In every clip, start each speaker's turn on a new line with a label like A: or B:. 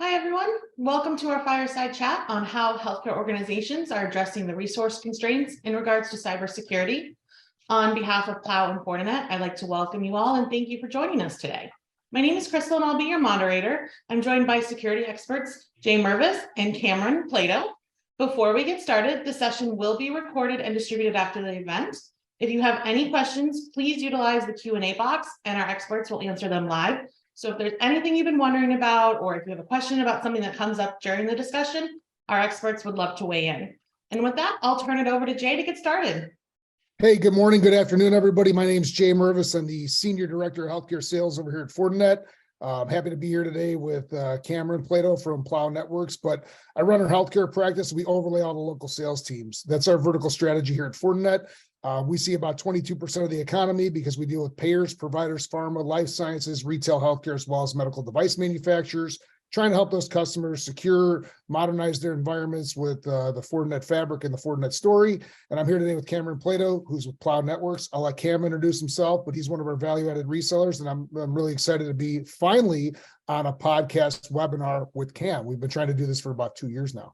A: Hi, everyone. Welcome to our Fireside Chat on how healthcare organizations are addressing the resource constraints in regards to cybersecurity. On behalf of Plow and Fortinet, I'd like to welcome you all and thank you for joining us today. My name is Crystal and I'll be your moderator. I'm joined by security experts Jay Mervis and Cameron Plato. Before we get started, the session will be recorded and distributed after the event. If you have any questions, please utilize the Q&A box and our experts will answer them live. So if there's anything you've been wondering about, or if you have a question about something that comes up during the discussion, our experts would love to weigh in. And with that, I'll turn it over to Jay to get started.
B: Hey, good morning, good afternoon, everybody. My name is Jay Mervis. I'm the Senior Director of Healthcare Sales over here at Fortinet. I'm happy to be here today with Cameron Plato from Plow Networks, but I run our healthcare practice. We overlay all the local sales teams. That's our vertical strategy here at Fortinet. We see about 22% of the economy because we deal with payers, providers, pharma, life sciences, retail healthcare, as well as medical device manufacturers, trying to help those customers secure, modernize their environments with the Fortinet fabric and the Fortinet story. And I'm here today with Cameron Plato, who's with Plow Networks. I'll let Cam introduce himself, but he's one of our value-added resellers, and I'm really excited to be finally on a podcast webinar with Cam. We've been trying to do this for about 2 years now.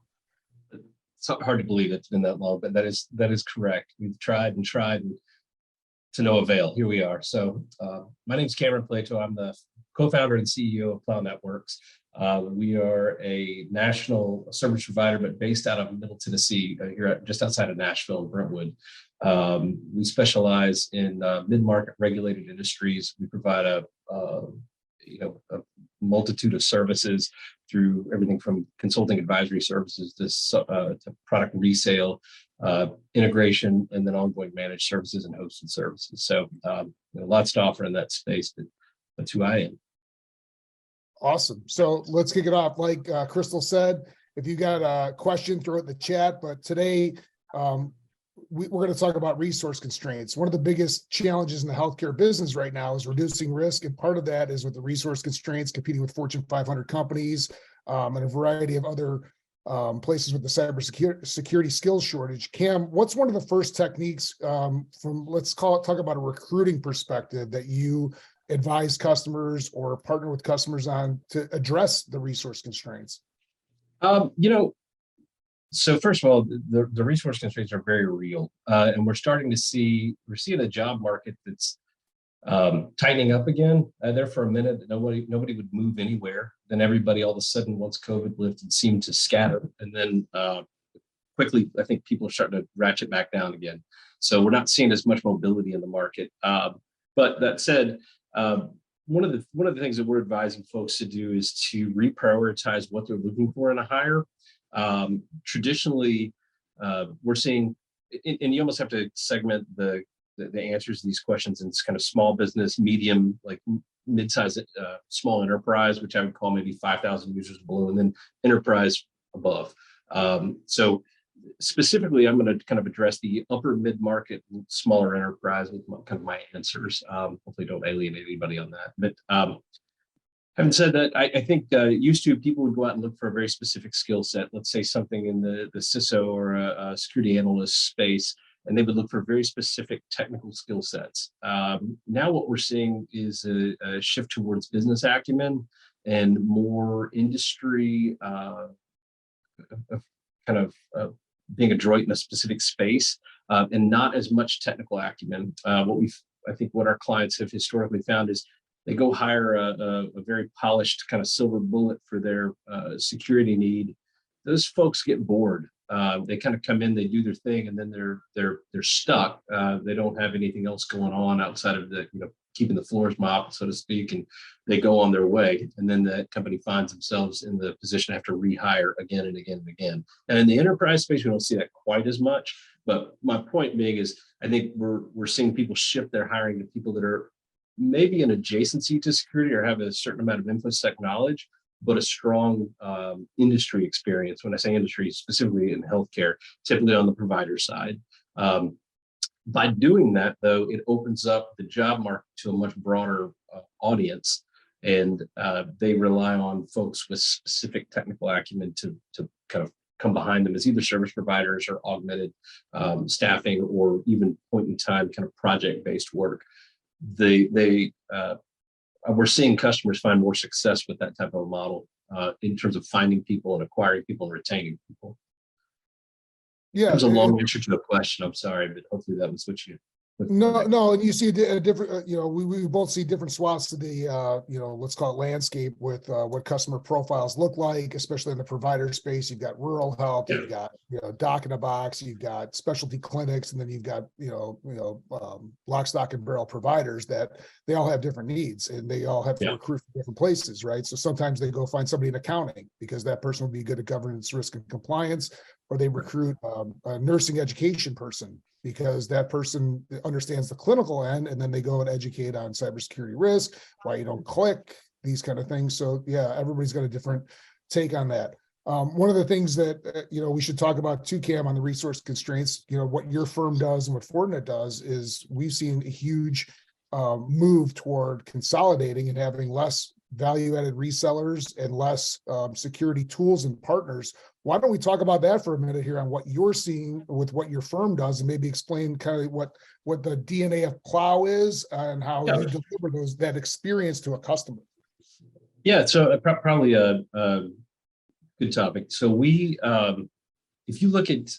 C: It's hard to believe it's been that long, but that is correct. We've tried and to no avail. Here we are. So my name is Cameron Plato. I'm the co-founder and CEO of Plow Networks. We are a national service provider, but based out of Middle Tennessee, just outside of Nashville and Brentwood. We specialize in mid-market regulated industries. We provide a multitude of services through everything from consulting advisory services to product resale, integration, and then ongoing managed services and hosted services. So lots to offer in that space, but that's who I am.
B: Awesome. So let's kick it off. Like Crystal said, if you got a question, throw it in the chat. But today, we're going to talk about resource constraints. One of the biggest challenges in the healthcare business right now is reducing risk. And part of that is with the resource constraints, competing with Fortune 500 companies and a variety of other places with the cybersecurity skills shortage. Cam, what's one of the first techniques talk about a recruiting perspective that you advise customers or partner with customers on to address the resource constraints?
C: So first of all, the resource constraints are very real, and we're seeing a job market that's tightening up again. There for a minute, nobody would move anywhere. Then everybody all of a sudden, once COVID lifted, seemed to scatter, and then quickly, I think people are starting to ratchet back down again. So we're not seeing as much mobility in the market. But that said, one of the things that we're advising folks to do is to reprioritize what they're looking for in a hire. Traditionally, we're seeing, and you almost have to segment the answers to these questions in kind of small business, medium, like mid-size, small enterprise, which I would call maybe 5,000 users below, and then enterprise above. So specifically, I'm going to kind of address the upper mid-market, smaller enterprise with my answers. Hopefully don't alienate anybody on that. But having said that, I think used to people would go out and look for a very specific skill set, let's say something in the CISO or a security analyst space, and they would look for very specific technical skill sets. Now what we're seeing is a shift towards business acumen and more industry being adroit in a specific space, and not as much technical acumen. What our clients have historically found is they go hire a very polished kind of silver bullet for their security need. Those folks get bored. They kind of come in, they do their thing, and then they're stuck. They don't have anything else going on outside of keeping the floors mopped, so to speak, and they go on their way. And then the company finds themselves in the position to have to rehire again and again and again. And in the enterprise space, we don't see that quite as much. But my point being is, I think we're seeing people shift their hiring to people that are maybe an adjacency to security or have a certain amount of infosec knowledge, but a strong industry experience. When I say industry, specifically in healthcare, typically on the provider side. By doing that, though, it opens up the job market to a much broader audience, and they rely on folks with specific technical acumen to kind of come behind them as either service providers or augmented staffing, or even point in time kind of project-based work. We're seeing customers find more success with that type of model in terms of finding people and acquiring people and retaining people.
B: Yeah.
C: That was a long answer to a question. I'm sorry, but hopefully that was what you.
B: No, and you see a different, we both see different swaths of the, let's call it landscape with what customer profiles look like, especially in the provider space. You've got rural health, you've got, doc in a box, you've got specialty clinics, and then you've got, lock, stock, and barrel providers that they all have different needs and they all have to recruit from different places, right? So sometimes they go find somebody in accounting because that person will be good at governance, risk, and compliance, or they recruit a nursing education person because that person understands the clinical end, and then they go and educate on cybersecurity risk, why you don't click, these kind of things. So yeah, everybody's got a different take on that. One of the things that, we should talk about too, Cam, on the resource constraints, what your firm does and what Fortinet does is we've seen a huge move toward consolidating and having less value-added resellers and less security tools and partners. Why don't we talk about that for a minute here on what you're seeing with what your firm does, and maybe explain kind of what the DNA of Plow is and how you deliver that experience to a customer.
C: Yeah, so probably a good topic. So we, if you look at,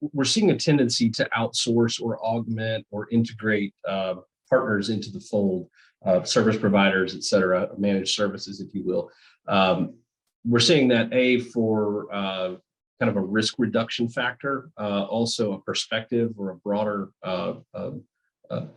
C: we're seeing a tendency to outsource or augment or integrate partners into the fold, service providers, et cetera, managed services, if you will. We're seeing that for kind of a risk reduction factor, also a perspective or a broader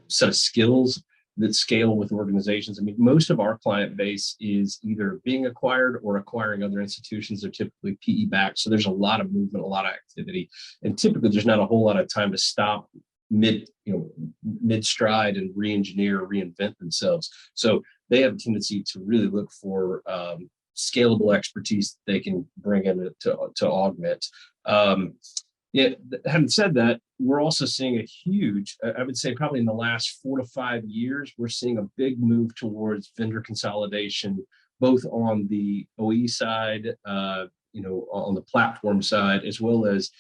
C: set of skills that scale with organizations. I mean, most of our client base is either being acquired or acquiring other institutions. They're typically PE backed. So there's a lot of movement, a lot of activity, and typically there's not a whole lot of time to stop mid stride and re-engineer, reinvent themselves. So they have a tendency to really look for scalable expertise that they can bring in to augment. Having said that, we're also seeing a huge, I would say probably in the last 4 to 5 years, we're seeing a big move towards vendor consolidation, both on the OE side, on the platform side, as well as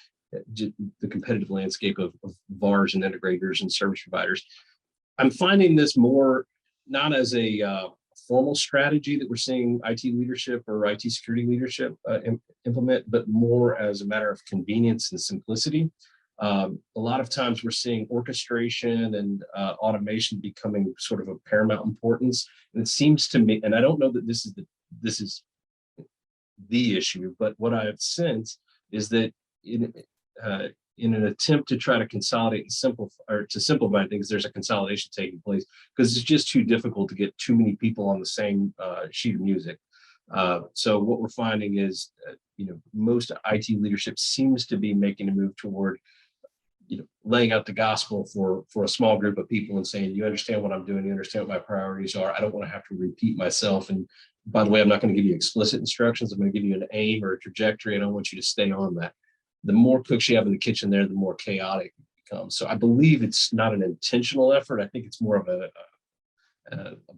C: the competitive landscape of VARs and integrators and service providers. I'm finding this more not as a formal strategy that we're seeing IT leadership or IT security leadership implement, but more as a matter of convenience and simplicity. A lot of times we're seeing orchestration and automation becoming sort of a paramount importance. And it seems to me, and I don't know that this is the issue, but what I have sensed is that in an attempt to try to consolidate and simplify things, there's a consolidation taking place because it's just too difficult to get too many people on the same sheet of music. So what we're finding is, most IT leadership seems to be making a move toward, laying out the gospel for a small group of people and saying, you understand what I'm doing, you understand what my priorities are. I don't want to have to repeat myself. And by the way, I'm not going to give you explicit instructions. I'm going to give you an aim or a trajectory, and I want you to stay on that. The more cooks you have in the kitchen there, the more chaotic it becomes. So I believe it's not an intentional effort. I think it's more of a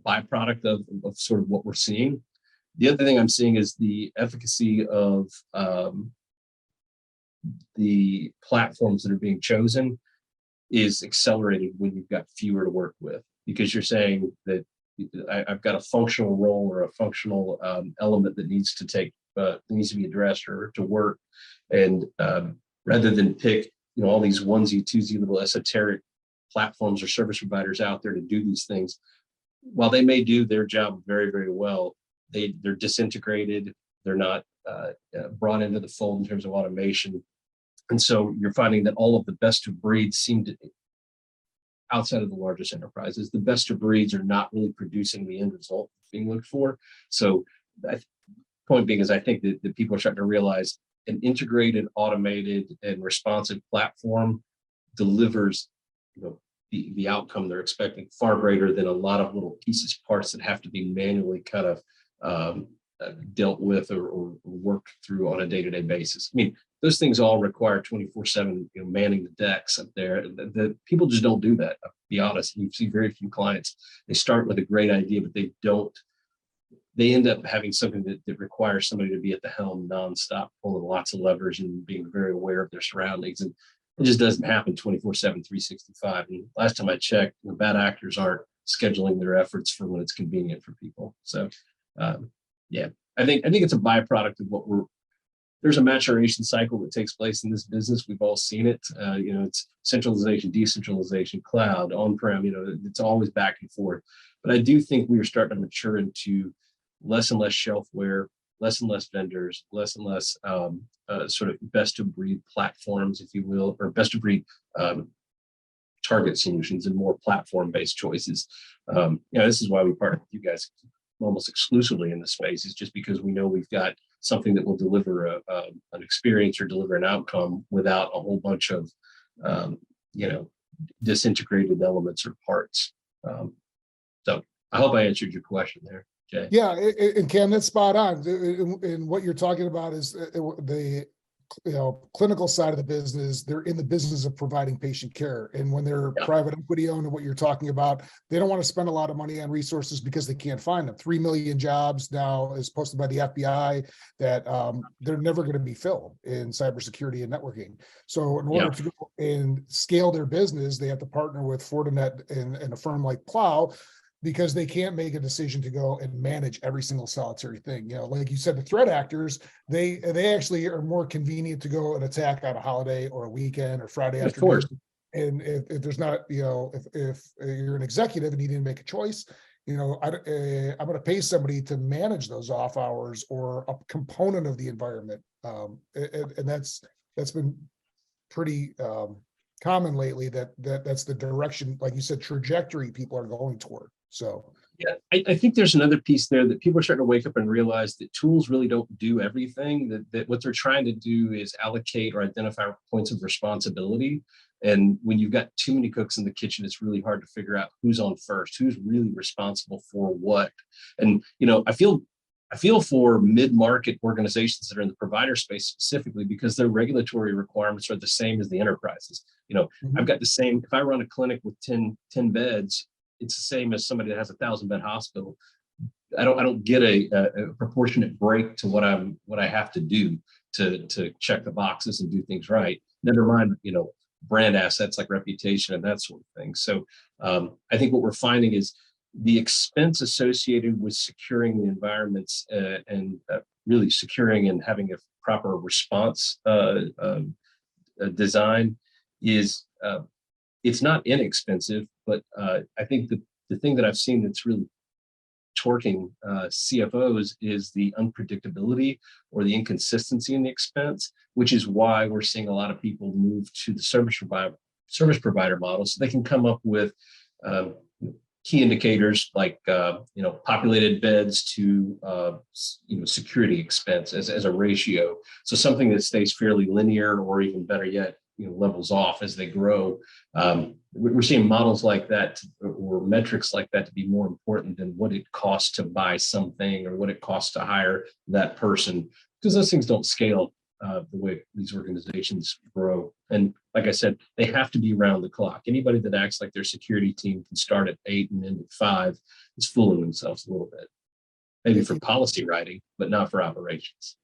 C: byproduct of sort of what we're seeing. The other thing I'm seeing is the efficacy of the platforms that are being chosen is accelerated when you've got fewer to work with, because you're saying that I've got a functional role or a functional element that needs to be addressed or to work. And rather than pick, all these onesie, twosie little esoteric platforms or service providers out there to do these things, while they may do their job very, very well, they're disintegrated. They're not brought into the fold in terms of automation. And so you're finding that all of the best of breeds seem to, outside of the largest enterprises, the best of breeds are not really producing the end result being looked for. So point being is, I think that people are starting to realize an integrated, automated, and responsive platform delivers, the outcome they're expecting far greater than a lot of little pieces, parts that have to be manually kind of dealt with or worked through on a day-to-day basis. I mean, those things all require 24/7, manning the decks up there. The people just don't do that. I'll be honest. You see very few clients. They start with a great idea, but they end up having something that requires somebody to be at the helm nonstop, pulling lots of levers and being very aware of their surroundings. And it just doesn't happen 24/7, 365. And last time I checked, the bad actors aren't scheduling their efforts for when it's convenient for people. So, I think it's a byproduct of there's a maturation cycle that takes place in this business. We've all seen it. It's centralization, decentralization, cloud, on-prem, it's always back and forth. But I do think we are starting to mature into less and less shelfware, less and less vendors, less and less sort of best of breed platforms, if you will, or best of breed target solutions and more platform-based choices. This is why we partner with you guys almost exclusively in the space, is just because we know we've got something that will deliver an experience or deliver an outcome without a whole bunch of disintegrated elements or parts. So I hope I answered your question there, Jay.
B: Yeah, and Cam, that's spot on. And what you're talking about is the clinical side of the business. They're in the business of providing patient care, and when they're private equity owned, and what you're talking about, they don't want to spend a lot of money on resources because they can't find them. 3 million jobs now is posted by the FBI that they're never going to be filled in cybersecurity and networking. So in order to go and scale their business, they have to partner with Fortinet and a firm like Plow, because they can't make a decision to go and manage every single solitary thing. Like you said, the threat actors, they actually are more convenient to go and attack on a holiday or a weekend or Friday afternoon. And if there's not, if you're an executive and you didn't make a choice, I'm going to pay somebody to manage those off hours or a component of the environment. And that's been pretty common lately, that's the direction, like you said, trajectory people are going toward. So
C: yeah, I think there's another piece there that people are starting to wake up and realize that tools really don't do everything. That what they're trying to do is allocate or identify points of responsibility. And when you've got too many cooks in the kitchen, it's really hard to figure out who's on first, who's really responsible for what. And I feel for mid-market organizations that are in the provider space specifically, because their regulatory requirements are the same as the enterprises. I've got the same, if I run a clinic with 10 beds, it's the same as somebody that has 1,000-bed hospital. I don't get a proportionate break to what I have to do to check the boxes and do things right. Never mind, brand assets like reputation and that sort of thing. So I think what we're finding is the expense associated with securing the environments and really securing and having a proper response design is it's not inexpensive, but I think the thing that I've seen that's really torquing CFOs is the unpredictability or the inconsistency in the expense, which is why we're seeing a lot of people move to the service provider model, so they can come up with key indicators like populated beds to security expense as a ratio. So something that stays fairly linear, or even better yet, levels off as they grow. We're seeing models like that or metrics like that to be more important than what it costs to buy something or what it costs to hire that person, because those things don't scale the way these organizations grow. And like I said, they have to be around the clock. Anybody that acts like their security team can start at 8 and end at 5 is fooling themselves a little bit. Maybe for policy writing, but not for operations.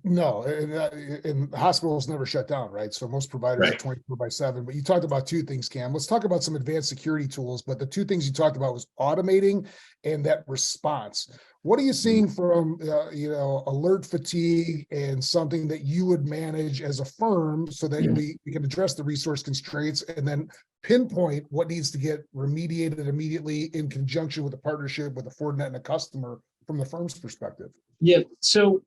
B: No, and hospitals never shut down, right? So most providers are 24/7. But you talked about two things, Cam. Let's talk about some advanced security tools. But the two things you talked about was automating and that response. What are you seeing from alert fatigue and something that you would manage as a firm so that we can address the resource constraints and then pinpoint what needs to get remediated immediately in conjunction with a partnership with a Fortinet and a customer from the firm's perspective?
C: Yeah. So,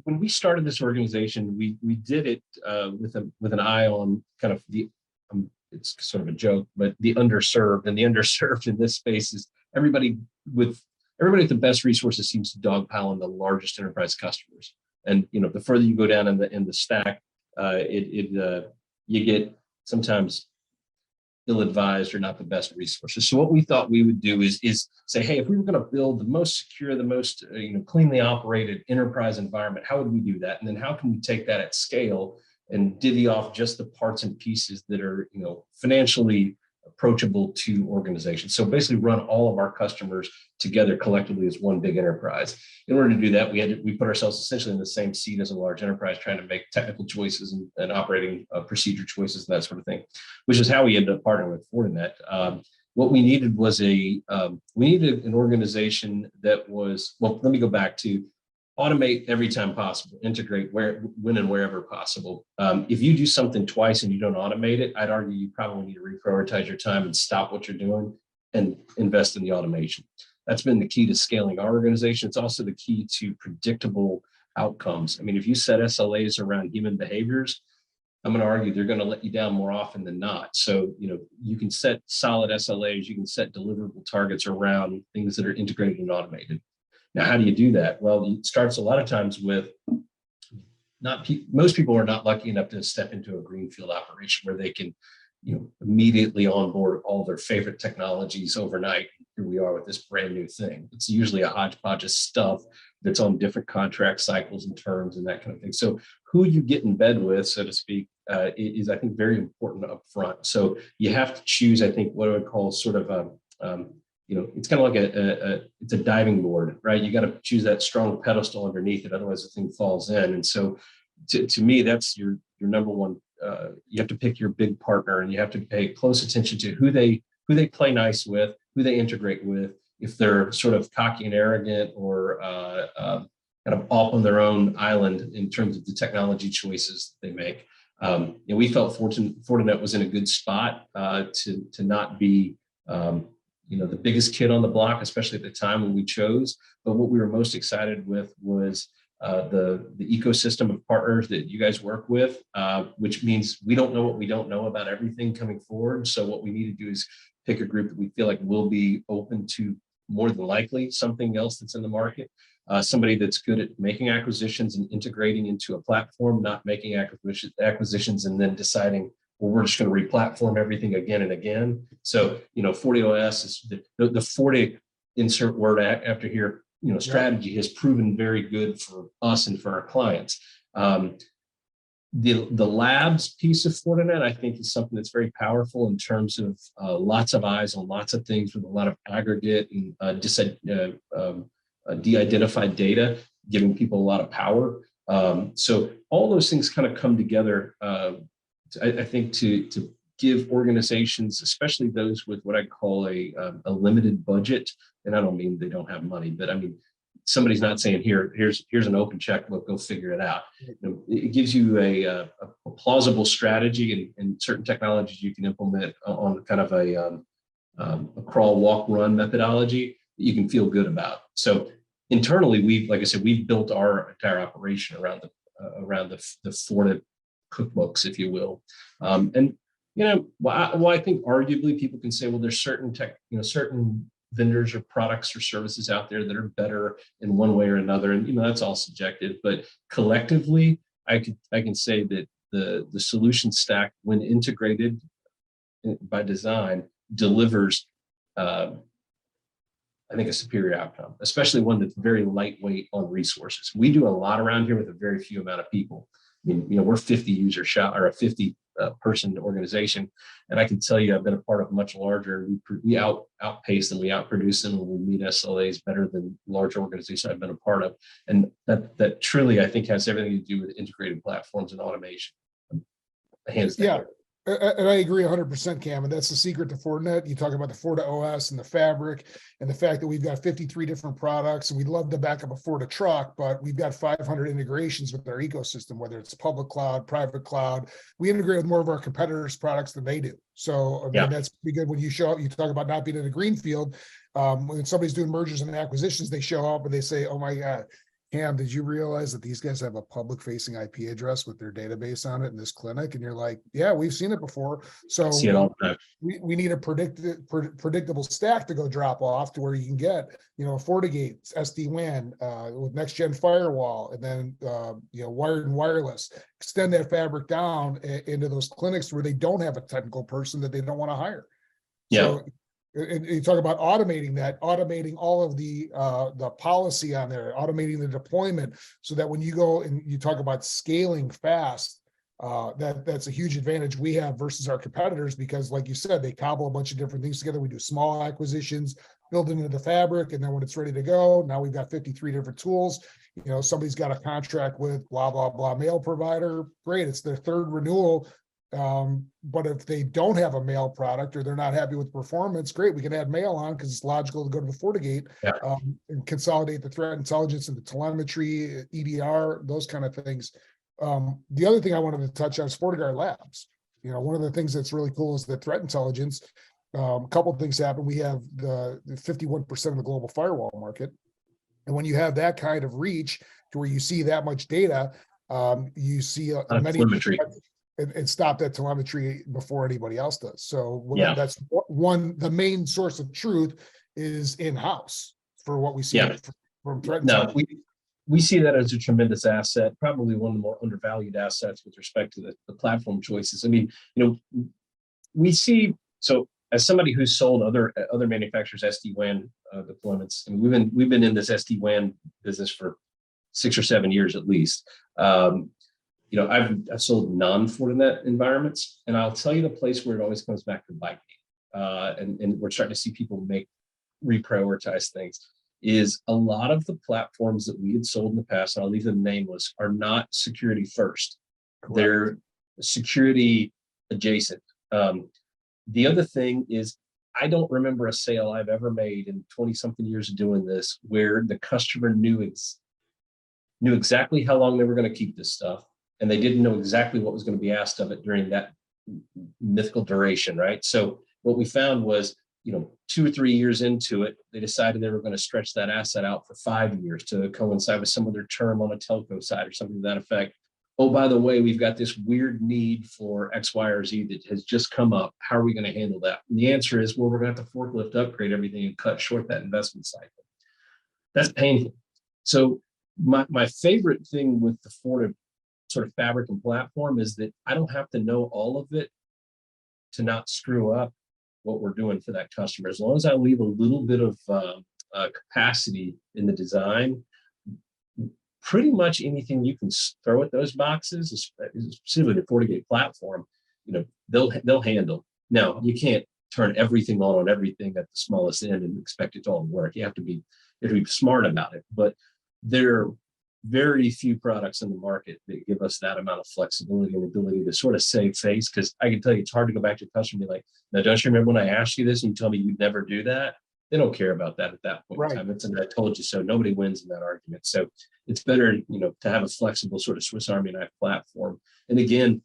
C: when we started this organization, we did it with an eye on kind of the, it's sort of a joke, but the underserved. And the underserved in this space is everybody with the best resources seems to dogpile on the largest enterprise customers. And the further you go down in the stack, you get sometimes ill-advised or not the best resources. So what we thought we would do is say, hey, if we were going to build the most secure, the most cleanly operated enterprise environment, how would we do that? And then how can we take that at scale and divvy off just the parts and pieces that are financially approachable to organizations? So basically run all of our customers together collectively as one big enterprise. In order to do that, we put ourselves essentially in the same seat as a large enterprise, trying to make technical choices and operating procedure choices and that sort of thing, which is how we ended up partnering with Fortinet. what we needed was we needed an organization that was, well, let me go back to automate every time possible, integrate when and wherever possible. If you do something twice and you don't automate it, I'd argue you probably need to reprioritize your time and stop what you're doing and invest in the automation. That's been the key to scaling our organization. It's also the key to predictable outcomes. I mean, if you set SLAs around human behaviors, I'm going to argue they're going to let you down more often than not. So, you can set solid SLAs, you can set deliverable targets around things that are integrated and automated. Now, how do you do that? Well, it starts a lot of times with most people are not lucky enough to step into a greenfield operation where they can, immediately onboard all their favorite technologies overnight. Here we are with this brand new thing. It's usually a hodgepodge of stuff that's on different contract cycles and terms and that kind of thing. So who you get in bed with, so to speak, is, I think, very important up front. So you have to choose, I think, what I would call sort of it's kind of like it's a diving board, right? You got to choose that strong pedestal underneath it, otherwise the thing falls in. And so, to me, that's your number one. You have to pick your big partner, and you have to pay close attention to who they play nice with, who they integrate with. If they're sort of cocky and arrogant, or kind of off on their own island in terms of the technology choices they make. We felt Fortinet was in a good spot to not be the biggest kid on the block, especially at the time when we chose. But what we were most excited with was the ecosystem of partners that you guys work with, which means we don't know what we don't know about everything coming forward. So what we need to do is pick a group that we feel like will be open to, more than likely, something else that's in the market. Somebody that's good at making acquisitions and integrating into a platform, not making acquisitions and then deciding, well, we're just going to re-platform everything again and again. So, FortiOS is the Forti, insert word after here, strategy has proven very good for us and for our clients. The labs piece of Fortinet, I think, is something that's very powerful in terms of lots of eyes on lots of things with a lot of aggregate and de-identified data, giving people a lot of power. So all those things kind of come together, I think, to give organizations, especially those with what I call a limited budget, and I don't mean they don't have money, but I mean, somebody's not saying here's an open checkbook, go figure it out. It gives you a plausible strategy and certain technologies you can implement on kind of a crawl, walk, run methodology that you can feel good about. So internally, like I said, we've built our entire operation around the Fortinet cookbooks, if you will. And I think arguably people can say, well, there's certain certain vendors or products or services out there that are better in one way or another, and that's all subjective. But collectively, I can say that the solution stack, when integrated by design, delivers I think a superior outcome, especially one that's very lightweight on resources. We do a lot around here with a very few amount of people. I mean, we're 50 user shop, or a 50 person organization. And I can tell you, I've been a part of much larger, we outpace and we outproduce them, and we meet SLAs better than large organizations I've been a part of. And that truly, I think, has everything to do with integrated platforms and automation. Hands down.
B: Yeah. And I agree 100%, Cam, and that's the secret to Fortinet. You talk about the FortiOS and the fabric and the fact that we've got 53 different products, and we'd love to back up a Forti truck, but we've got 500 integrations with our ecosystem, whether it's public cloud, private cloud. We integrate with more of our competitors' products than they do. So I mean, that's pretty good when you show up. You talk about not being in a greenfield. When somebody's doing mergers and acquisitions, they show up and they say, "Oh my God, Cam, did you realize that these guys have a public facing IP address with their database on it in this clinic?" And you're like, "Yeah, we've seen it before." So we need a predictable stack to go drop off to where you can get, FortiGate, SD-WAN, with next gen firewall, and then, wired and wireless, extend that fabric down into those clinics where they don't have a technical person that they don't want to hire.
C: Yeah.
B: So, and you talk about automating all of the policy on there, automating the deployment, so that when you go and you talk about scaling fast, that's a huge advantage we have versus our competitors, because like you said, they cobble a bunch of different things together. We do small acquisitions, build it into the fabric, and then when it's ready to go, now we've got 53 different tools. Somebody's got a contract with blah, blah, blah mail provider. Great. It's their third renewal. But if they don't have a mail product or they're not happy with performance, great, we can add mail on because it's logical to go to the FortiGate and consolidate the threat intelligence and the telemetry, EDR, those kind of things. The other thing I wanted to touch on is FortiGuard Labs. One of the things that's really cool is the threat intelligence. A couple of things happen. We have the 51% of the global firewall market. And when you have that kind of reach to where you see that much data, you see many
C: telemetry.
B: And stop that telemetry before anybody else does. So that's the main source of truth is in-house for what we see from threat intelligence.
C: We see that as a tremendous asset, probably one of the more undervalued assets with respect to the platform choices. I mean, we see, so as somebody who's sold other manufacturers SD-WAN deployments, and we've been in this SD-WAN business for 6 or 7 years at least. I've sold non-Fortinet environments, and I'll tell you the place where it always comes back to bite me. And we're starting to see people reprioritize things. Is a lot of the platforms that we had sold in the past, and I'll leave them nameless, are not security first. Correct. They're security adjacent. The other thing is, I don't remember a sale I've ever made in 20-something years of doing this where the customer knew exactly how long they were going to keep this stuff, and they didn't know exactly what was going to be asked of it during that mythical duration, right? So what we found was, 2 or 3 years into it, they decided they were going to stretch that asset out for 5 years to coincide with some other term on a telco side or something to that effect. Oh, by the way, we've got this weird need for X, Y, or Z that has just come up. How are we going to handle that? And the answer is, well, we're going to have to forklift upgrade everything and cut short that investment cycle. That's painful. So my favorite thing with the Forti sort of fabric and platform is that I don't have to know all of it to not screw up what we're doing for that customer. As long as I leave a little bit of capacity in the design, pretty much anything you can throw at those boxes, specifically the FortiGate platform, they'll handle. Now, you can't turn everything on everything at the smallest end and expect it to all work. You have to be smart about it. But there are very few products in the market that give us that amount of flexibility and ability to sort of save face. Because I can tell you, it's hard to go back to a customer and be like, now, don't you remember when I asked you this and you told me you'd never do that? They don't care about that at that point in time. It's I told you so. Nobody wins in that argument. So it's better, to have a flexible sort of Swiss Army knife platform. And again,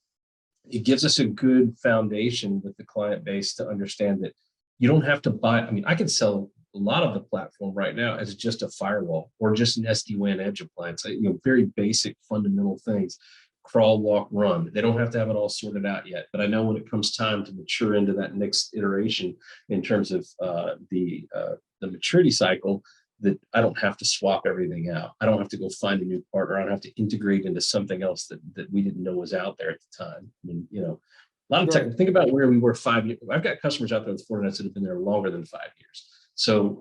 C: it gives us a good foundation with the client base to understand that you don't have to buy. I mean, I can sell a lot of the platform right now as just a firewall or just an SD-WAN edge appliance, very basic fundamental things, crawl, walk, run. They don't have to have it all sorted out yet. But I know when it comes time to mature into that next iteration in terms of the maturity cycle, that I don't have to swap everything out. I don't have to go find a new partner. I don't have to integrate into something else that we didn't know was out there at the time. I mean, a lot of tech. Think about where we were 5 years. I've got customers out there with Fortinet that have been there longer than 5 years. So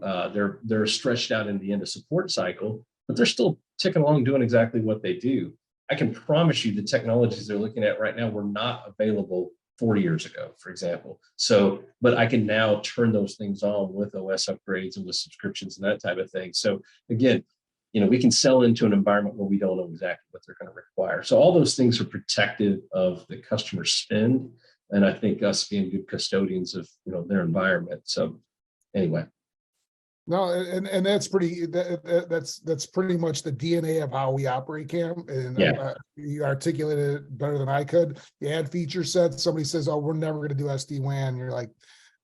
C: they're stretched out into the end of support cycle, but they're still ticking along doing exactly what they do. I can promise you the technologies they're looking at right now were not available 40 years ago, for example. So, but I can now turn those things on with OS upgrades and with subscriptions and that type of thing. So again, we can sell into an environment where we don't know exactly what they're going to require. So all those things are protective of the customer spend. And I think us being good custodians of, their environment. So anyway.
B: No, and that's that's pretty much the DNA of how we operate, Cam. And you articulated it better than I could. You add feature sets. Somebody says, "Oh, we're never going to do SD-WAN." You're like,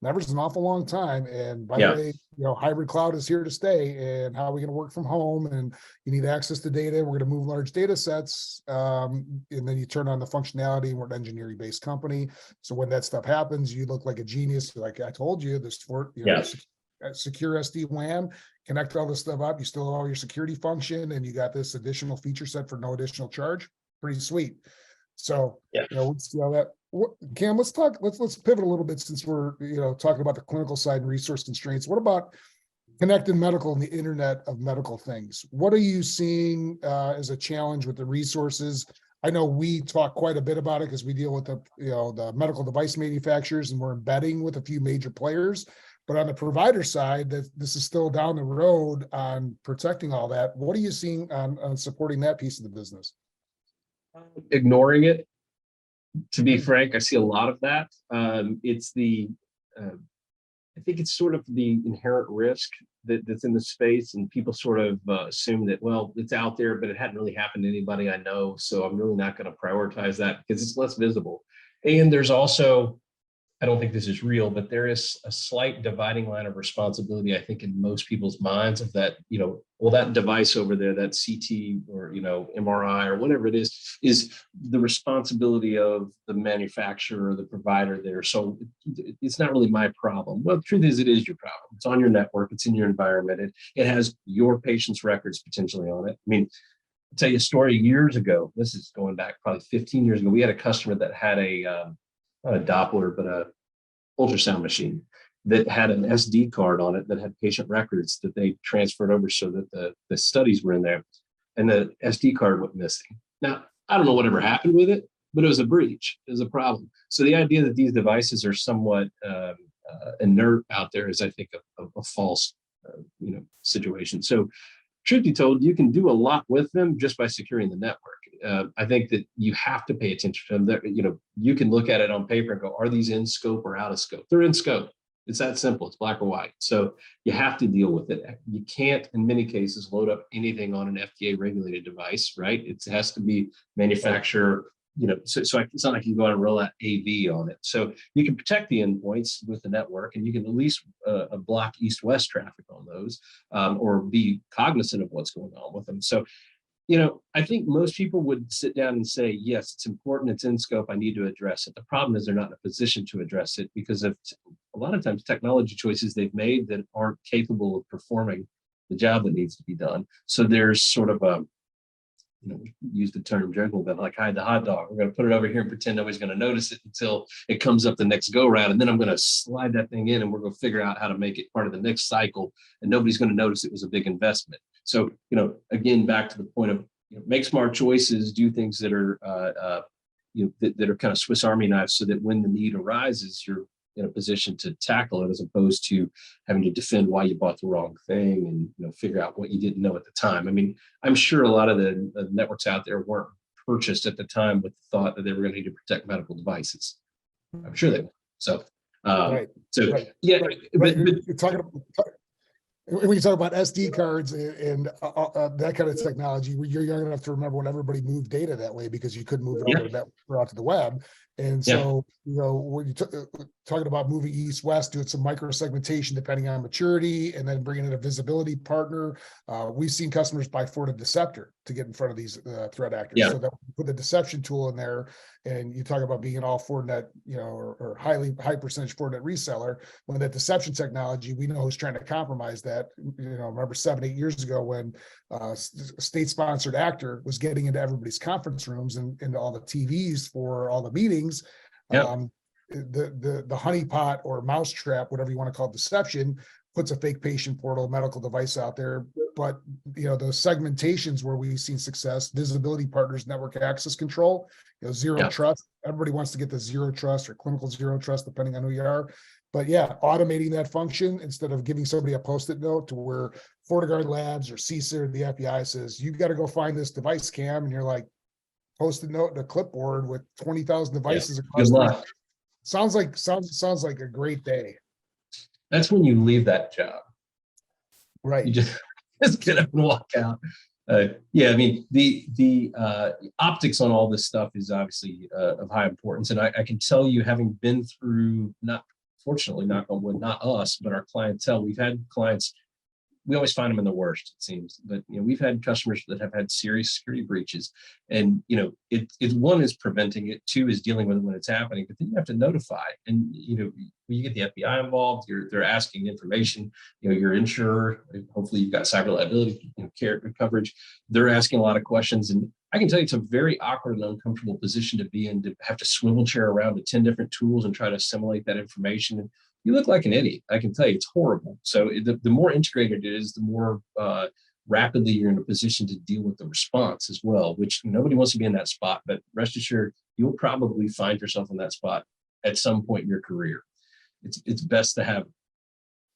B: "Never's an awful long time." And by the way, hybrid cloud is here to stay. And how are we going to work from home? And you need access to data. We're going to move large data sets, and then you turn on the functionality. We're an engineering-based company, so when that stuff happens, you look like a genius. You're like, I told you this for secure SD-WAN, connect all this stuff up. You still have all your security function, and you got this additional feature set for no additional charge. Pretty sweet. So, we'll see how that. Cam, let's pivot a little bit since we're talking about the clinical side and resource constraints. What about connected medical and the Internet of Medical Things? What are you seeing as a challenge with the resources? I know we talk quite a bit about it because we deal with the medical device manufacturers, and we're embedding with a few major players. But on the provider side, this is still down the road on protecting all that. What are you seeing on supporting that piece of the business?
C: Ignoring it. To be frank, I see a lot of that. I think it's sort of the inherent risk that's in the space, and people sort of assume that, well, it's out there, but it hadn't really happened to anybody I know, so I'm really not going to prioritize that because it's less visible. And there's also, I don't think this is real, but there is a slight dividing line of responsibility, I think, in most people's minds of that, well, that device over there, that CT or, MRI or whatever it is the responsibility of the manufacturer or the provider there. So it's not really my problem. Well, the truth is, it is your problem. It's on your network. It's in your environment. It has your patient's records potentially on it. I mean, I'll tell you a story years ago. This is going back probably 15 years ago. We had a customer that had not a Doppler, but a ultrasound machine that had an SD card on it that had patient records that they transferred over so that the studies were in there, and the SD card went missing. Now, I don't know whatever happened with it, but it was a breach. It was a problem. So the idea that these devices are somewhat inert out there is, I think, a false situation. So truth be told, you can do a lot with them just by securing the network. I think that you have to pay attention to them. You can look at it on paper and go, are these in scope or out of scope? They're in scope. It's that simple. It's black or white. So you have to deal with it. You can't, in many cases, load up anything on an FDA regulated device, right? It has to be manufacturer, so it's not like you can go out and roll out AV on it. So you can protect the endpoints with the network, and you can at least block east-west traffic on those, or be cognizant of what's going on with them. So, I think most people would sit down and say, yes, it's important, it's in scope, I need to address it. The problem is they're not in a position to address it because of a lot of times technology choices they've made that aren't capable of performing the job that needs to be done. So there's sort of a, use the term juggle, but like hide the hot dog. We're going to put it over here and pretend nobody's going to notice it until it comes up the next go round. And then I'm going to slide that thing in and we're going to figure out how to make it part of the next cycle. And nobody's going to notice it was a big investment. So, again, back to the point of make smart choices, do things that are, that are kind of Swiss Army knives so that when the need arises, you're in a position to tackle it as opposed to having to defend why you bought the wrong thing and figure out what you didn't know at the time. I mean, I'm sure a lot of the networks out there weren't purchased at the time with the thought that they were going to need to protect medical devices. I'm sure they were. So,
B: Right.
C: Yeah,
B: right.
C: but
B: You're talking about, when you talk about SD cards and that kind of technology, you're young enough to remember when everybody moved data that way because you couldn't move it over that out to the web. And so, when you're talking about moving east-west, doing some micro segmentation depending on maturity, and then bringing in a visibility partner. We've seen customers buy Fortinet Deceptor to get in front of these threat actors. So that we put the deception tool in there, and you talk about being an all Fortinet, or high percentage Fortinet reseller. When that deception technology, we know who's trying to compromise that. Remember 7-8 years ago when a state-sponsored actor was getting into everybody's conference rooms and into all the TVs for all the meetings. The honeypot or mousetrap, whatever you want to call it, deception, puts a fake patient portal medical device out there. But those segmentations where we've seen success, visibility partners, network access control, zero trust. Everybody wants to get the zero trust or clinical zero trust, depending on who you are. But automating that function instead of giving somebody a post-it note to where FortiGuard Labs or CISA or the FBI says, you got to go find this device cam. And you're like, post-it note and a clipboard with 20,000 devices across.
C: Good luck.
B: Sounds like a great day.
C: That's when you leave that job.
B: Right.
C: You just get up and walk out. I mean, the optics on all this stuff is obviously of high importance. And I can tell you, having been through, fortunately, knock on wood, not us, but our clientele, we've had clients, we always find them in the worst, it seems, but we've had customers that have had serious security breaches, and it's one is preventing it, two is dealing with it when it's happening, but then you have to notify, and when you get the FBI involved, they're asking information, your insurer, hopefully you've got cyber liability care coverage, they're asking a lot of questions, and I can tell you it's a very awkward and uncomfortable position to be in, to have to swivel chair around to 10 different tools and try to assimilate that information. And you look like an idiot. I can tell you it's horrible. So the more integrated it is, the more rapidly you're in a position to deal with the response as well, which nobody wants to be in that spot. But rest assured, you'll probably find yourself in that spot at some point in your career. It's best to have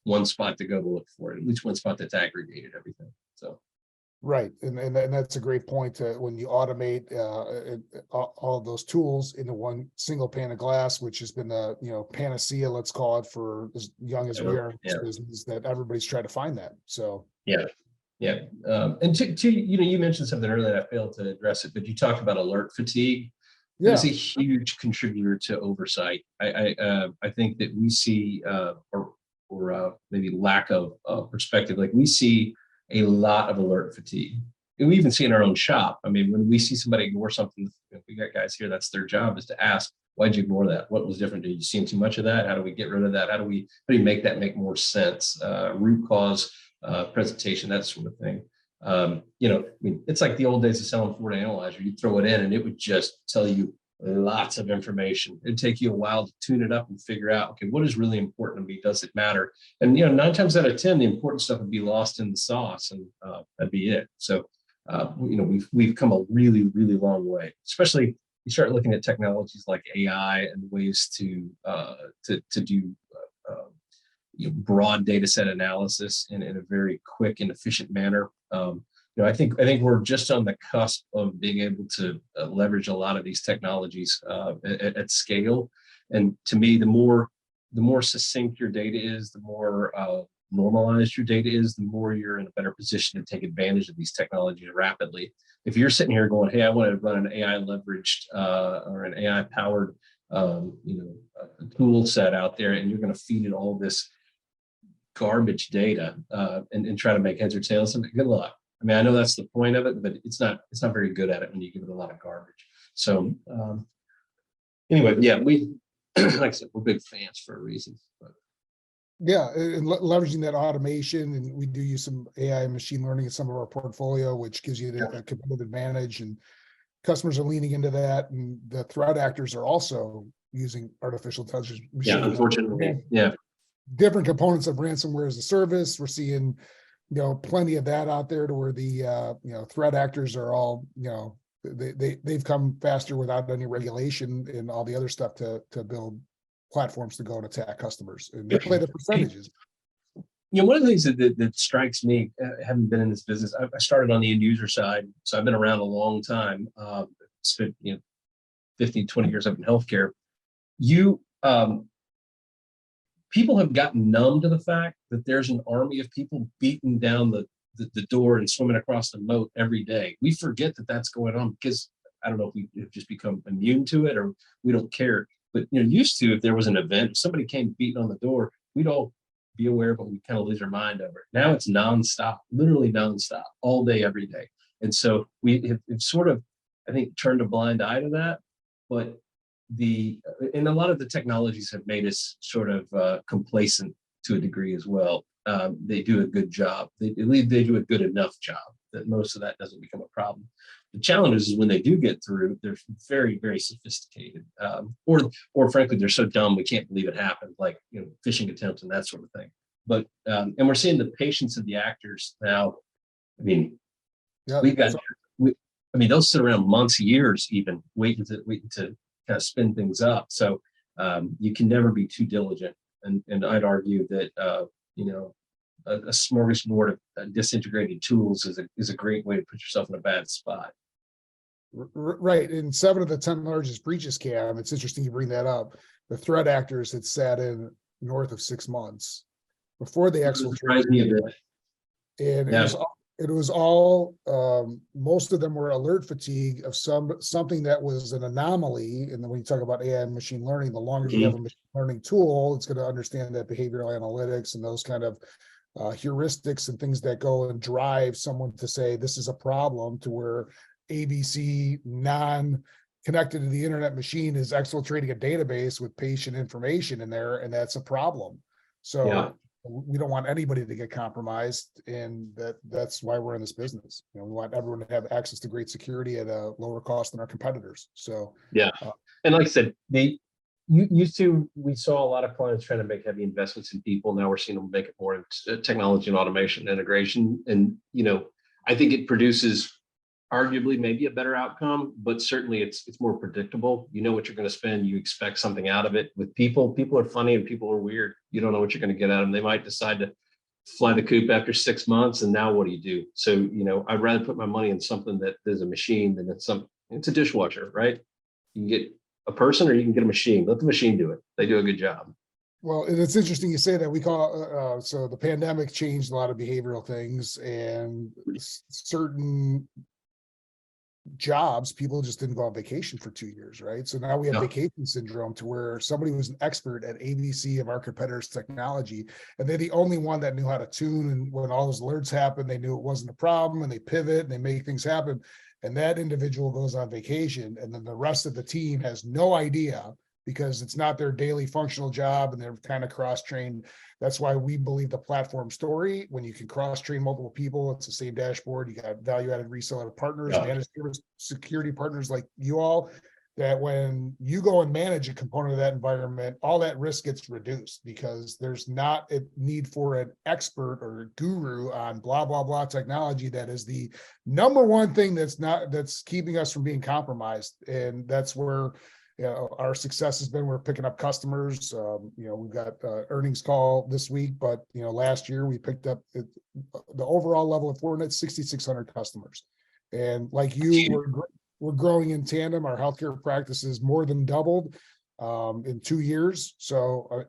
C: one spot to go to look for it, at least one spot that's aggregated everything. So.
B: Right, and that's a great point, when you automate all of those tools into one single pane of glass, which has been the, panacea, let's call it, for as young as we are in this
C: Yeah,
B: business, that everybody's trying to find that. So
C: yeah, yeah. And you mentioned something earlier that I failed to address it, but you talked about alert fatigue. That is
B: yeah,
C: a huge contributor to oversight. I think that we see or maybe lack of perspective. Like we see a lot of alert fatigue, and we even see in our own shop. I mean, when we see somebody ignore something, we got guys here. That's their job, is to ask, "Why'd you ignore that? What was different? Did you see too much of that? How do we get rid of that? How do you make that make more sense? Root cause, presentation, that sort of thing." I mean, it's like the old days of selling Ford Analyzer. You throw it in and it would just tell you lots of information. It'd take you a while to tune it up and figure out, okay, what is really important to me? Does it matter? And, 9 times out of 10, the important stuff would be lost in the sauce, and that'd be it. So, we've come a really, really long way, especially you start looking at technologies like AI and ways to do broad data set analysis in a very quick and efficient manner. I think we're just on the cusp of being able to leverage a lot of these technologies at scale. And to me, the more succinct your data is, the more normalized your data is, the more you're in a better position to take advantage of these technologies rapidly. If you're sitting here going, "Hey, I want to run an AI leveraged or an AI powered tool set out there," and you're going to feed it all this garbage data and try to make heads or tails of it, good luck. I mean, I know that's the point of it, but it's not very good at it when you give it a lot of garbage. So anyway, yeah, we like I said, we're big fans for a reason. But
B: yeah, and leveraging that automation, and we do use some AI and machine learning in some of our portfolio, which gives you a competitive advantage, and customers are leaning into that, and the threat actors are also using artificial intelligence,
C: yeah,
B: machine
C: unfortunately,
B: learning,
C: yeah.
B: different components of ransomware as a service. We're seeing, plenty of that out there, to where the threat actors are all, they've come faster without any regulation and all the other stuff to build platforms to go and attack customers, and they play the percentages.
C: One of the things that strikes me, having been in this business, I started on the end user side, so I've been around a long time. Spent 15, 20 years up in healthcare. People have gotten numb to the fact that there's an army of people beating down the door and swimming across the moat every day. We forget that that's going on because I don't know if we've just become immune to it or we don't care. But used to, if there was an event, if somebody came beating on the door, we'd all be aware, but we kind of lose our mind over it. Now it's nonstop, literally nonstop, all day, every day. And so we have sort of, I think, turned a blind eye to that. But and a lot of the technologies have made us sort of complacent to a degree as well. They do a good job. They do a good enough job that most of that doesn't become a problem. The challenge is when they do get through, they're very, very sophisticated, or frankly, they're so dumb we can't believe it happened, like phishing attempts and that sort of thing. But and we're seeing the patience of the actors now. I mean, we've got. They'll sit around months, years, even waiting to kind of spin things up. So you can never be too diligent. And I'd argue that a smorgasbord of disintegrated tools is a great way to put yourself in a bad spot.
B: Right. In 7 of the 10 largest breaches, Cam, it's interesting you bring that up. The threat actors had sat in north of 6 months before they exfiltrated. And it was all most of them were alert fatigue of something that was an anomaly. And then when you talk about AI and machine learning, the longer you have a machine learning tool, it's going to understand that behavioral analytics and those kind of heuristics and things that go and drive someone to say this is a problem, to where ABC non-connected to the internet machine is exfiltrating a database with patient information in there, and that's a problem. So we don't want anybody to get compromised, and that's why we're in this business. We want everyone to have access to great security at a lower cost than our competitors. So
C: and like I said, we saw a lot of clients trying to make heavy investments in people. Now we're seeing them make it more in technology and automation and integration. And I think it produces arguably maybe a better outcome, but certainly it's more predictable. You know what you're going to spend. You expect something out of it. With people are funny and people are weird. You don't know what you're going to get out of them. They might decide to fly the coop after 6 months, and now what do you do? So, I'd rather put my money in something that is a machine than it's a dishwasher, right? You can get a person or you can get a machine. Let the machine do it. They do a good job.
B: Well, and it's interesting you say that. We call so the pandemic changed a lot of behavioral things, and certain jobs, people just didn't go on vacation for 2 years, right? So now we have
C: Yeah.
B: vacation syndrome, to where somebody was an expert at ABC of our competitors' technology, and they're the only one that knew how to tune. And when all those alerts happen, they knew it wasn't a problem, and they pivot and they make things happen. And that individual goes on vacation, and then the rest of the team has no idea, because it's not their daily functional job, and they're kind of cross-trained. That's why we believe the platform story, when you can cross-train multiple people, it's the same dashboard. You got value-added reseller partners,
C: Yeah.
B: managed security partners like you all, that when you go and manage a component of that environment, all that risk gets reduced, because there's not a need for an expert or a guru on blah, blah, blah technology. That is the number one thing that's keeping us from being compromised. And that's where our success has been. We're picking up customers. We've got earnings call this week, but last year we picked up the overall level of Fortinet 6,600 customers. And like you, we're growing in tandem. Our healthcare practices more than doubled in 2 years. So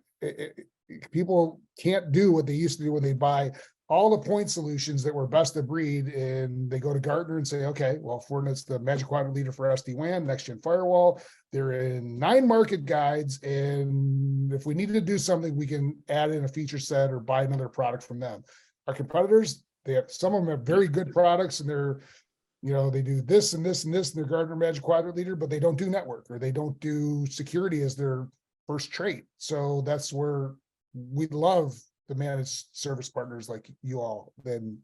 B: people can't do what they used to do when they buy all the point solutions that were best of breed, and they go to Gartner and say, okay, well, Fortinet's the Magic Quadrant leader for SD-WAN, next-gen firewall. They're in 9 market guides, and if we needed to do something, we can add in a feature set or buy another product from them. Our competitors, some of them have very good products, and they do this and this and this, and they're Gartner Magic Quadrant leader, but they don't do network, or they don't do security as their first trait. So that's where we love the managed service partners like you all. Then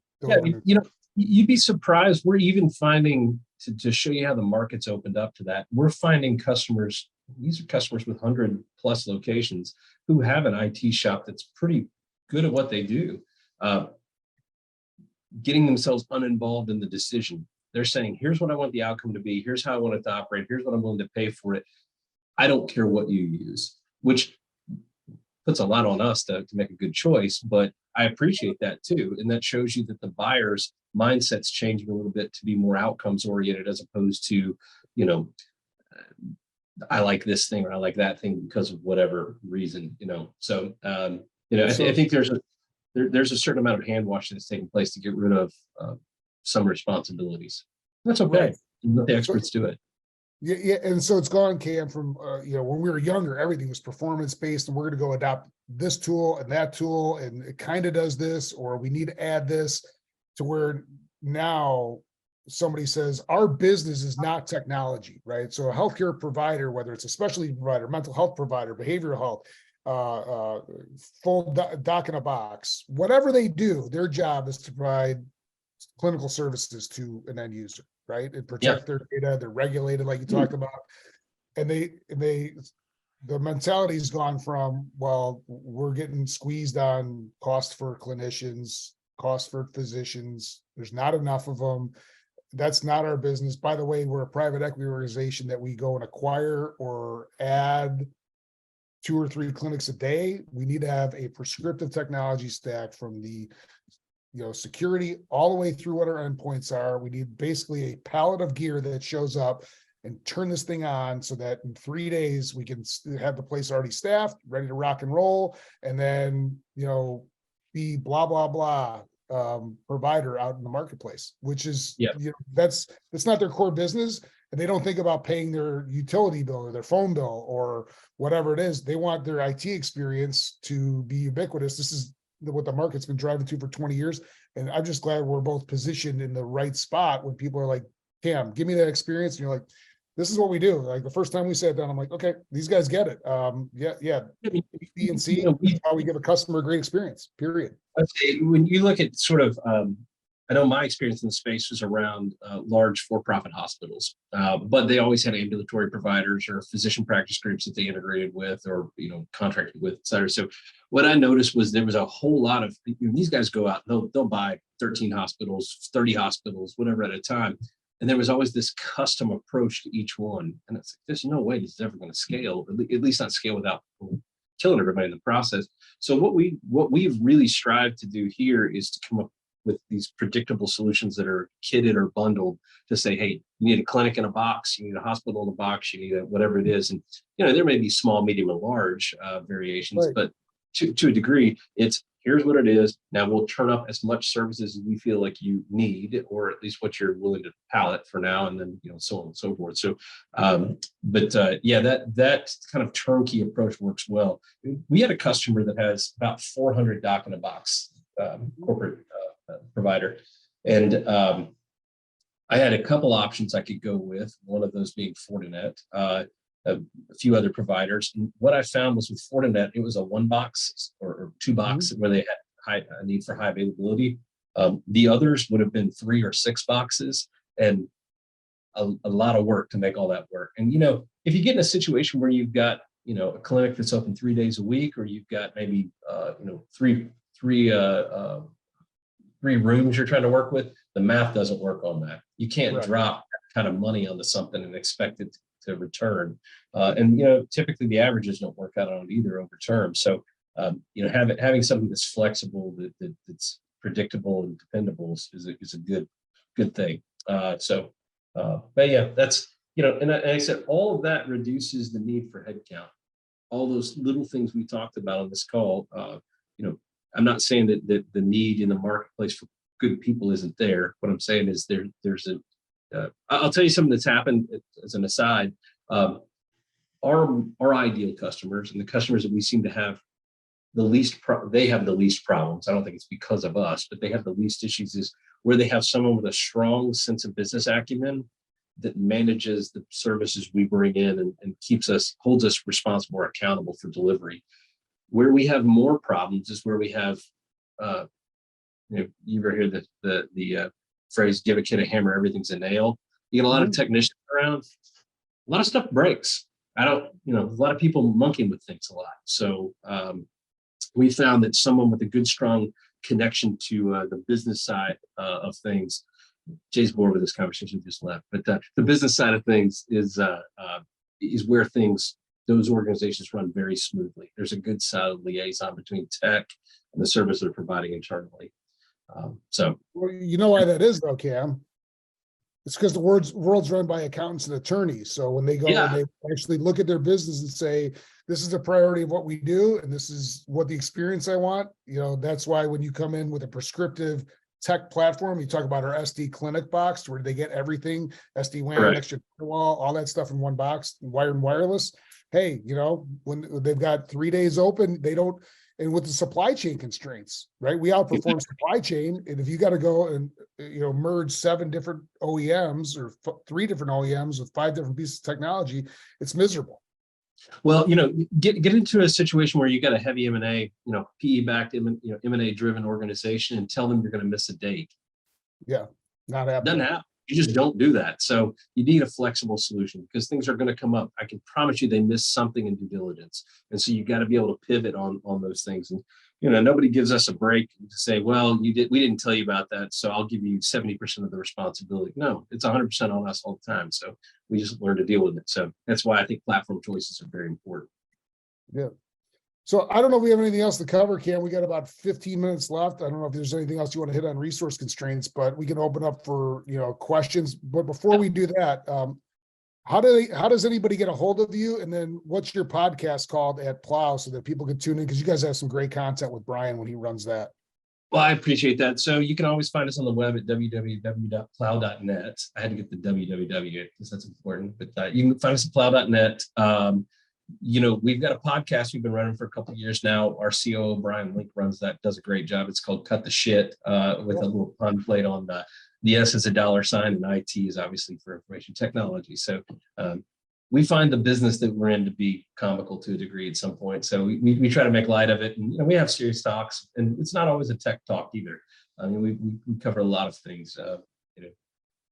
C: you'd be surprised. We're even finding, to show you how the market's opened up to that, we're finding customers. These are customers with 100+ locations who have an IT shop that's pretty good at what they do, getting themselves uninvolved in the decision. They're saying, here's what I want the outcome to be. Here's how I want it to operate. Here's what I'm willing to pay for it. I don't care what you use, which puts a lot on us to make a good choice, but I appreciate that too. And that shows you that the buyer's mindset's changing a little bit to be more outcomes oriented, as opposed to, I like this thing or I like that thing because of whatever reason, So, I think there's a certain amount of hand washing that's taking place to get rid of some responsibilities. That's okay.
B: Right.
C: Let the experts do it.
B: Yeah, and so it's gone, Cam, from when we were younger, everything was performance based, and we're going to go adopt this tool and that tool, and it kind of does this, or we need to add this, to where now somebody says our business is not technology, right? So a healthcare provider, whether it's a specialty provider, mental health provider, behavioral health, full doc in a box, whatever they do, their job is to provide clinical services to an end user, right? And protect their data. They're regulated, like you talked about. And the mentality's gone from, well, we're getting squeezed on cost for clinicians, cost for physicians. There's not enough of them. That's not our business. By the way, we're a private equity organization that we go and acquire or add 2 or 3 clinics a day. We need to have a prescriptive technology stack from the security all the way through what our endpoints are. We need basically a pallet of gear that shows up and turn this thing on, so that in 3 days we can have the place already staffed, ready to rock and roll, and then be blah blah blah provider out in the marketplace, which is that's not their core business, and they don't think about paying their utility bill or their phone bill or whatever it is. They want their IT experience to be ubiquitous. This is what the market's been driving to for 20 years. And I'm just glad we're both positioned in the right spot when people are like, Cam, give me that experience. And you're like, this is what we do. Like the first time we sat down, I'm like, okay, these guys get it. B and C, how we give a customer a great experience, period.
C: When you look at sort of, I know my experience in the space was around large for-profit hospitals, but they always had ambulatory providers or physician practice groups that they integrated with or, contracted with, et cetera. So what I noticed was there was a whole lot of, these guys go out, they'll buy 13 hospitals, 30 hospitals, whatever at a time. And there was always this custom approach to each one. And it's like, there's no way this is ever going to scale, at least not scale without killing everybody in the process. So what we've really strived to do here is to come up with these predictable solutions that are kitted or bundled to say, hey, you need a clinic in a box, you need a hospital in a box, you need whatever it is. And, there may be small, medium, and large variations,
B: Right.
C: but to a degree, it's here's what it is. Now we'll turn up as much services as we feel like you need, or at least what you're willing to pallet for now, and then, so on and so forth. So, that kind of turnkey approach works well. We had a customer that has about 400 dock in a box corporate provider. And I had a couple options I could go with, one of those being Fortinet, a few other providers. And what I found was with Fortinet, it was a one box or two box where they had a need for high availability. The others would have been 3 or 6 boxes and a lot of work to make all that work. And, if you get in a situation where you've got, a clinic that's open 3 days a week, or you've got maybe, three rooms you're trying to work with, the math doesn't work on that. You can't
B: Right.
C: drop that kind of money onto something and expect it to return. Typically the averages don't work out on it either over term. So, having something that's flexible, that's predictable and dependable is a good thing. But yeah, that's, and I said, all of that reduces the need for headcount. All those little things we talked about on this call, I'm not saying that the need in the marketplace for good people isn't there. What I'm saying is there's I'll tell you something that's happened as an aside. Our ideal customers, and the customers that we seem to have the least, they have the least problems. I don't think it's because of us, but they have the least issues, is where they have someone with a strong sense of business acumen that manages the services we bring in and holds us responsible or accountable for delivery. Where we have more problems is where we have, you ever hear the phrase, give a kid a hammer, everything's a nail. You get a lot of technicians around, a lot of stuff breaks. A lot of people monkeying with things a lot. So we found that someone with a good, strong connection to the business side of things, Jay's bored with this conversation, just left, but the business side of things is where those organizations run very smoothly. There's a good solid liaison between tech and the service they're providing internally.
B: Well, you know why that is though, Cam? It's because the world's run by accountants and attorneys. So when they go and they actually look at their business and say, this is the priority of what we do, and this is what the experience I want, that's why when you come in with a prescriptive tech platform, you talk about our SD clinic box, where they get everything, SD-WAN, extra wall, all that stuff in one box, wired and wireless. Hey, when they've got 3 days open, they don't, and with the supply chain constraints, right? We outperform supply chain. And if you got to go and, merge 7 different OEMs or 3 different OEMs with 5 different pieces of technology, it's miserable.
C: Well, get into a situation where you got a heavy M&A, PE-backed, M&A driven organization, and tell them you're going to miss a date.
B: Yeah, not happening.
C: Doesn't happen. You just don't do that. So you need a flexible solution because things are going to come up. I can promise you they missed something in due diligence. And so you got to be able to pivot on those things. And, nobody gives us a break to say, well, we didn't tell you about that, so I'll give you 70% of the responsibility. No, it's 100% on us all the time. So we just learn to deal with it. So that's why I think platform choices are very important.
B: Yeah. So I don't know if we have anything else to cover, Cam. We got about 15 minutes left. I don't know if there's anything else you want to hit on resource constraints, but we can open up for, questions. But before we do that, how does anybody get a hold of you? And then what's your podcast called at Plow so that people can tune in? Because you guys have some great content with Brian when he runs that.
C: Well, I appreciate that. So you can always find us on the web at www.plow.net. I had to get the www because that's important, but you can find us at plow.net. We've got a podcast we've been running for a couple of years now. Our COO, Brian Link, runs that, does a great job. It's called Cut the Shit, with a little pun played on the S is a $, and IT is obviously for information technology. So we find the business that we're in to be comical to a degree at some point. So we try to make light of it. And we have serious talks, and it's not always a tech talk either. I mean, we cover a lot of things,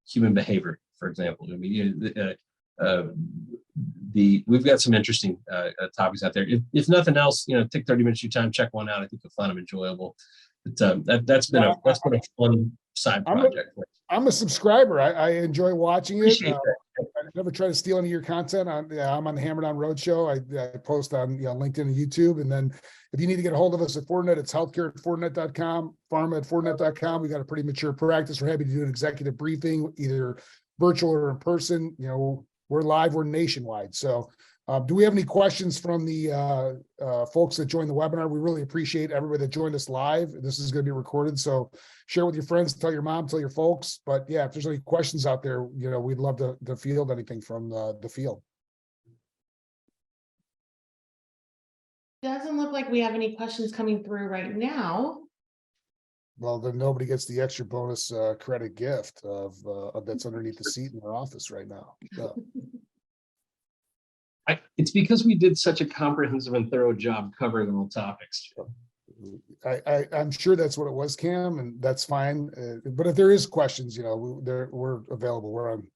C: human behavior, for example. I mean, we've got some interesting topics out there. If nothing else, take 30 minutes of your time, check one out. I think you'll find them enjoyable. But that's been a fun side project.
B: I'm a subscriber. I enjoy watching it. never try to steal any of your content. I'm on the Hammer Down Roadshow. I post on LinkedIn and YouTube. And then if you need to get a hold of us at Fortinet, it's healthcare@fortinet.com, pharma@fortinet.com. We got a pretty mature practice. We're happy to do an executive briefing, either virtual or in person. We're live, we're nationwide. So do we have any questions from the folks that joined the webinar? We really appreciate everybody that joined us live. This is going to be recorded, so share with your friends, tell your mom, tell your folks. But yeah, if there's any questions out there, we'd love to field anything from the field.
A: Doesn't look like we have any questions coming through right now.
B: Well, then nobody gets the extra bonus credit gift of that's underneath the seat in their office right now. So.
C: It's because we did such a comprehensive and thorough job covering all topics.
B: I'm sure that's what it was, Cam, and that's fine. But if there is questions, we're available. We're on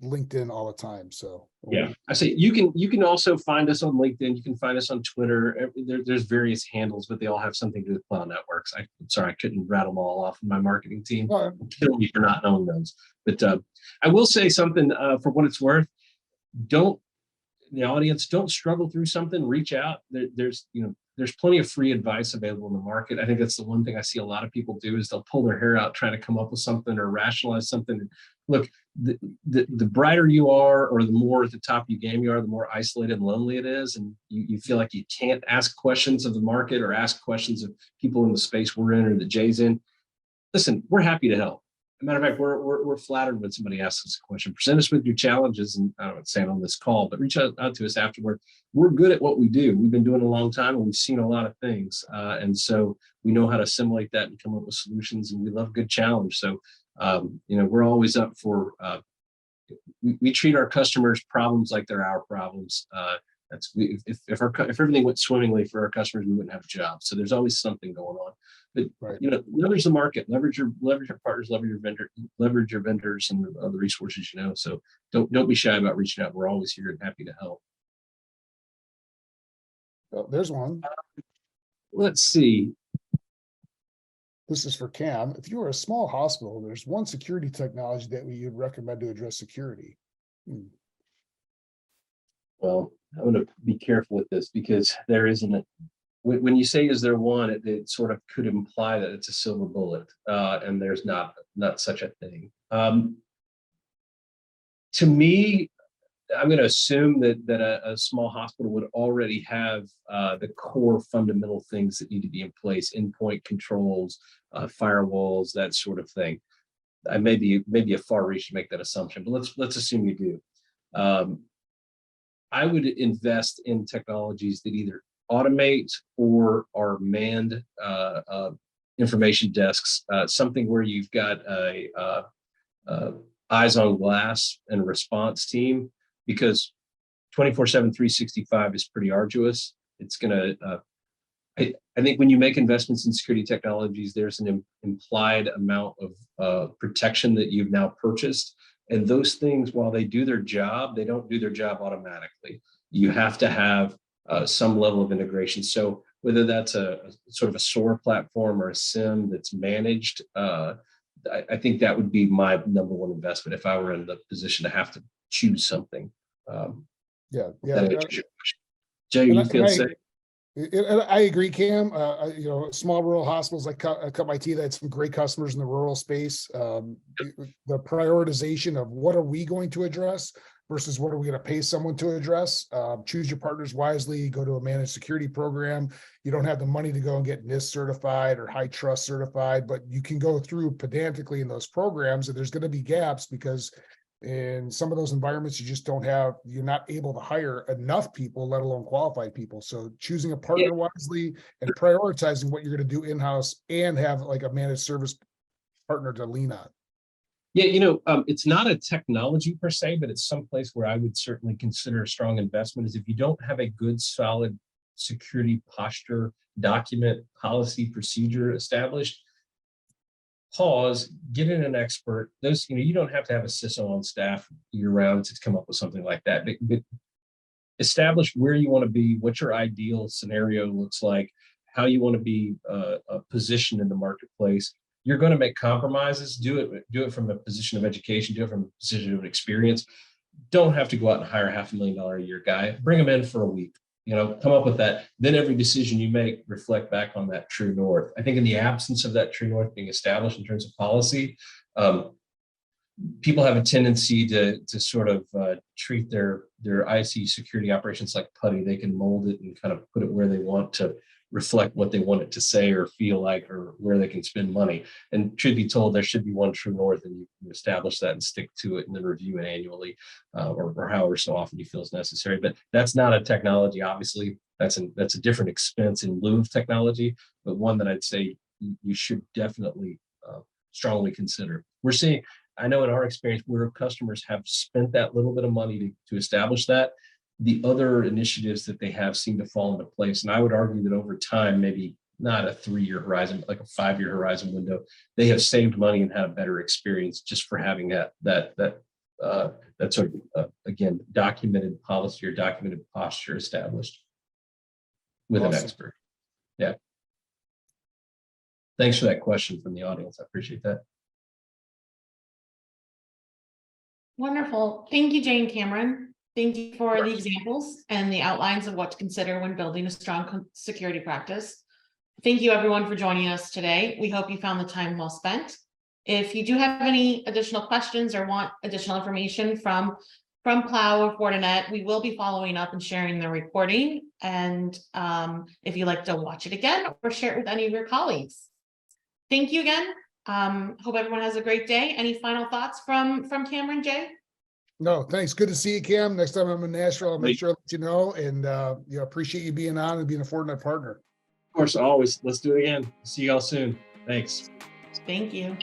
B: LinkedIn all the time. So
C: yeah, I say you can also find us on LinkedIn. You can find us on Twitter. There's various handles, but they all have something to do with cloud networks. I'm sorry, I couldn't rattle them all off in my marketing team. Kill me for not knowing those. But I will say something for what it's worth. The audience, don't struggle through something, reach out. There's plenty of free advice available in the market. I think that's the one thing I see a lot of people do is they'll pull their hair out trying to come up with something or rationalize something. Look, the brighter you are, or the more at the top of your game you are, the more isolated and lonely it is. And you feel like you can't ask questions of the market or ask questions of people in the space we're in or that Jay's in. Listen, we're happy to help. As a matter of fact, we're flattered when somebody asks us a question. Present us with your challenges, and I don't know what to say on this call, but reach out to us afterward. We're good at what we do. We've been doing it a long time, and we've seen a lot of things, and so we know how to assimilate that and come up with solutions. And we love a good challenge. So, we're always up for. We treat our customers' problems like they're our problems. If everything went swimmingly for our customers, we wouldn't have a job. So there's always something going on. But
B: right.
C: Leverage the market, leverage your partners, leverage your vendors and the other resources. So don't be shy about reaching out. We're always here and happy to help.
B: Oh, there's one.
C: Let's see.
B: This is for Cam. If you are a small hospital, there's one security technology that you'd recommend to address security.
C: Well, I'm going to be careful with this because there isn't. When you say is there one, it sort of could imply that it's a silver bullet, and there's not such a thing. To me, I'm going to assume that a small hospital would already have the core fundamental things that need to be in place: endpoint controls, firewalls, that sort of thing. I may be a far reach to make that assumption, but let's assume you do. I would invest in technologies that either automate or are manned information desks, something where you've got a eyes on glass and response team, because 24/7, 365 is pretty arduous. It's going to, I think when you make investments in security technologies, there's an implied amount of protection that you've now purchased. And those things, while they do their job, they don't do their job automatically. You have to have some level of integration. So whether that's a sort of a SOAR platform or a SIM that's managed, I think that would be my number one investment if I were in the position to have to choose something.
B: Yeah.
C: Jay, you feel the same?
B: I agree, Cam. Small rural hospitals, I cut my teeth. I had some great customers in the rural space. The prioritization of what are we going to address versus what are we going to pay someone to address. Choose your partners wisely. Go to a managed security program. You don't have the money to go and get NIST certified or high trust certified, but you can go through pedantically in those programs, and there's going to be gaps because in some of those environments, you're not able to hire enough people, let alone qualified people. So choosing a partner wisely and prioritizing what you're going to do in-house and have like a managed service partner to lean on.
C: Yeah, it's not a technology per se, but it's someplace where I would certainly consider a strong investment is if you don't have a good, solid security posture, document, policy, procedure established, pause, get in an expert. Those, you don't have to have a CISO on staff year round to come up with something like that, but establish where you want to be, what your ideal scenario looks like, how you want to be positioned in the marketplace. You're going to make compromises. Do it from a position of education, do it from a position of experience. don't have to go out and hire $500,000 a year guy. Bring them in for a week. Come up with that. Then every decision you make reflect back on that true north. I think in the absence of that true north being established in terms of policy, people have a tendency to sort of treat their IC security operations like putty. They can mold it and kind of put it where they want to reflect what they want it to say or feel like, or where they can spend money. And truth be told, there should be one true north, and you establish that and stick to it, and then review it annually, or however so often you feel is necessary. But that's not a technology, obviously. That's a different expense in lieu of technology, but one that I'd say you should definitely strongly consider. We're seeing, I know in our experience, where customers have spent that little bit of money to establish that, the other initiatives that they have seem to fall into place. And I would argue that over time, maybe not a 3-year horizon, but like a 5-year horizon window, they have saved money and had a better experience just for having that sort of, again, documented policy or documented posture established with an expert. Yeah. Thanks for that question from the audience. I appreciate that.
A: Wonderful. Thank you, Jane Cameron. Thank you for the examples and the outlines of what to consider when building a strong security practice. Thank you, everyone, for joining us today. We hope you found the time well spent. If you do have any additional questions or want additional information from Plow or Fortinet, we will be following up and sharing the recording. And if you'd like to watch it again or share it with any of your colleagues. Thank you again. Hope everyone has a great day. Any final thoughts from Cameron, Jay?
B: No, thanks. Good to see you, Cam. Next time I'm in Nashville, I'll make sure I let you know. And appreciate you being on and being a Fortinet partner.
C: Of course, always. Let's do it again. See you all soon. Thanks.
A: Thank you.